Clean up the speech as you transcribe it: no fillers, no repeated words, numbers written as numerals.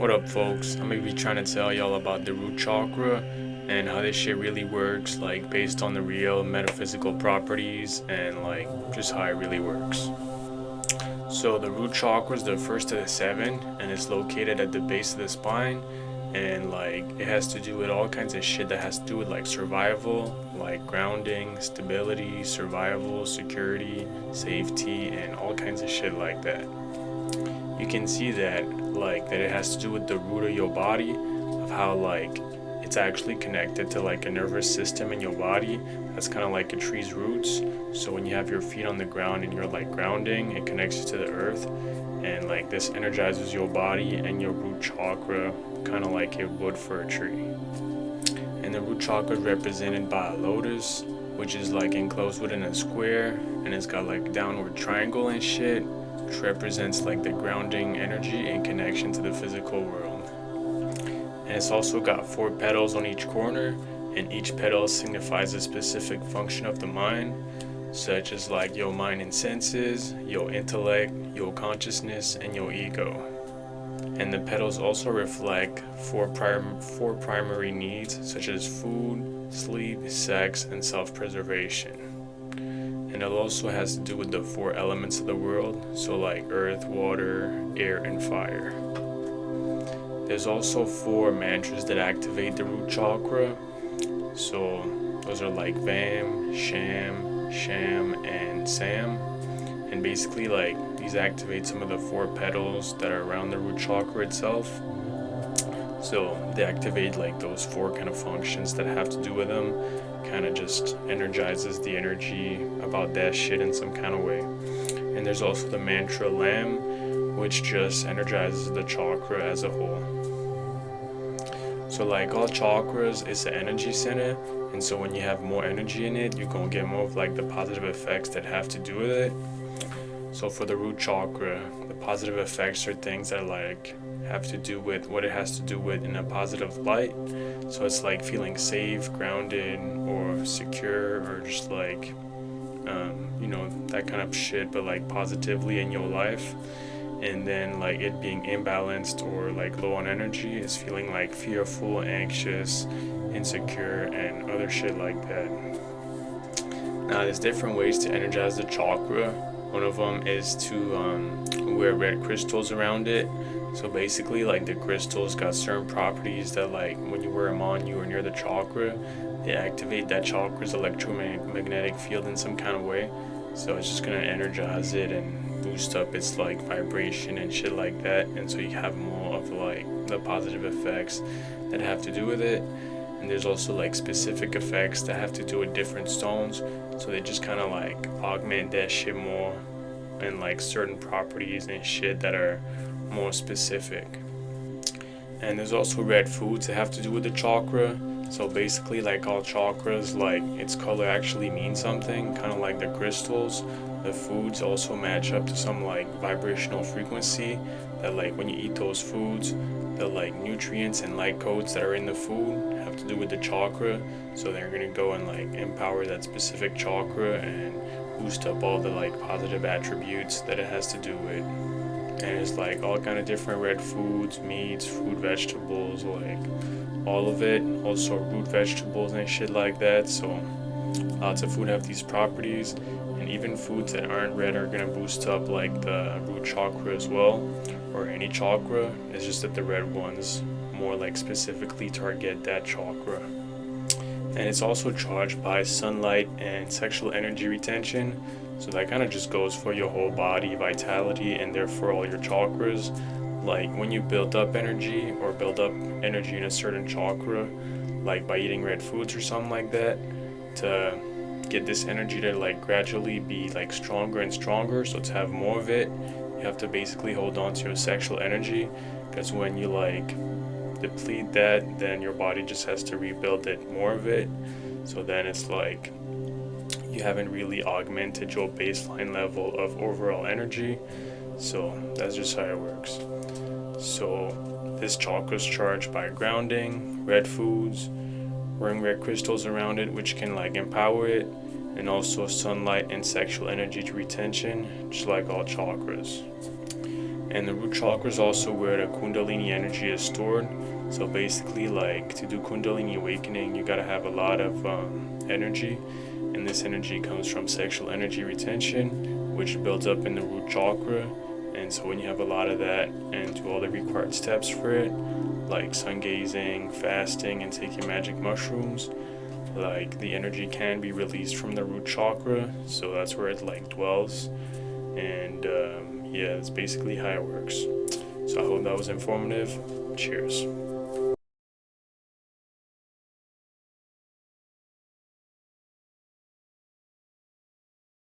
What up, folks? I'm gonna be trying to tell y'all about the root chakra and how this shit really works, like based on the real metaphysical properties and like just how it really works. So the root chakra is the first of the seven, and it's located at the base of the spine, and like it has to do with all kinds of shit that has to do with like survival, like grounding, stability, survival, security, safety, and all kinds of shit like that. You can see that it has to do with the root of your body, of how like it's actually connected to like a nervous system in your body that's kind of like a tree's roots. So when you have your feet on the ground and you're like grounding, it connects you to the earth, and like this energizes your body and your root chakra kind of like it would for a tree. And the root chakra is represented by a lotus, which is like enclosed within a square, and it's got like a downward triangle and shit, which represents like the grounding energy and connection to the physical world. And it's also got 4 petals on each corner, and each petal signifies a specific function of the mind, such as like your mind and senses, your intellect, your consciousness, and your ego. And the petals also reflect four primary needs, such as food, sleep, sex, and self-preservation. And it also has to do with the 4 elements of the world, so like earth, water, air, and fire. There's also 4 mantras that activate the root chakra. So those are like Vam, Sham, Sham, and Sam. And basically like these activate some of the 4 petals that are around the root chakra itself. So they activate like those 4 kind of functions that have to do with them. Kind of just energizes the energy about that shit in some kind of way. And there's also the mantra Lam, which just energizes the chakra as a whole. So like all chakras, it's an energy center, and so when you have more energy in it, you're gonna get more of like the positive effects that have to do with it. So for the root chakra, the positive effects are things that like have to do with what it has to do with in a positive light. So it's like feeling safe, grounded, or secure, or just like that kind of shit, but like positively in your life. And then like it being imbalanced or like low on energy is feeling like fearful, anxious, insecure, and other shit like that. Now there's different ways to energize the chakra. One of them is to wear red crystals around it. So basically like the crystals got certain properties that like when you wear them on you or near the chakra, they activate that chakra's electromagnetic field in some kind of way. So it's just gonna energize it and boost up its like vibration and shit like that, and so you have more of like the positive effects that have to do with it. And there's also like specific effects that have to do with different stones, so they just kind of like augment that shit more, and like certain properties and shit that are more specific. And there's also red foods that have to do with the chakra. So basically like all chakras, like its color actually means something, kind of like the crystals. The foods also match up to some like vibrational frequency that like when you eat those foods, the like nutrients and light codes that are in the food have to do with the chakra. So they're gonna go and like empower that specific chakra and boost up all the like positive attributes that it has to do with. And it's like all kind of different red foods, meats, fruit, vegetables, like all of it. Also root vegetables and shit like that. So lots of food have these properties, and even foods that aren't red are gonna boost up like the root chakra as well, or any chakra. It's just that the red ones more like specifically target that chakra. And it's also charged by sunlight and sexual energy retention. So that kind of just goes for your whole body vitality, and therefore all your chakras. Like when you build up energy in a certain chakra, like by eating red foods or something like that, to get this energy to like gradually be like stronger and stronger, so to have more of it, you have to basically hold on to your sexual energy, because when you like deplete that, then your body just has to rebuild it more of it. So then it's like you haven't really augmented your baseline level of overall energy. So that's just how it works. So this chakra is charged by grounding, red foods, wearing red crystals around it, which can like empower it, and also sunlight and sexual energy retention, just like all chakras. And the root chakra is also where the Kundalini energy is stored. So basically, like, to do Kundalini awakening, you gotta have a lot of energy, and this energy comes from sexual energy retention, which builds up in the root chakra. And so when you have a lot of that and do all the required steps for it, like sun gazing, fasting, and taking magic mushrooms, like, the energy can be released from the root chakra, so that's where it like dwells. And yeah, that's basically how it works. So I hope that was informative. Cheers.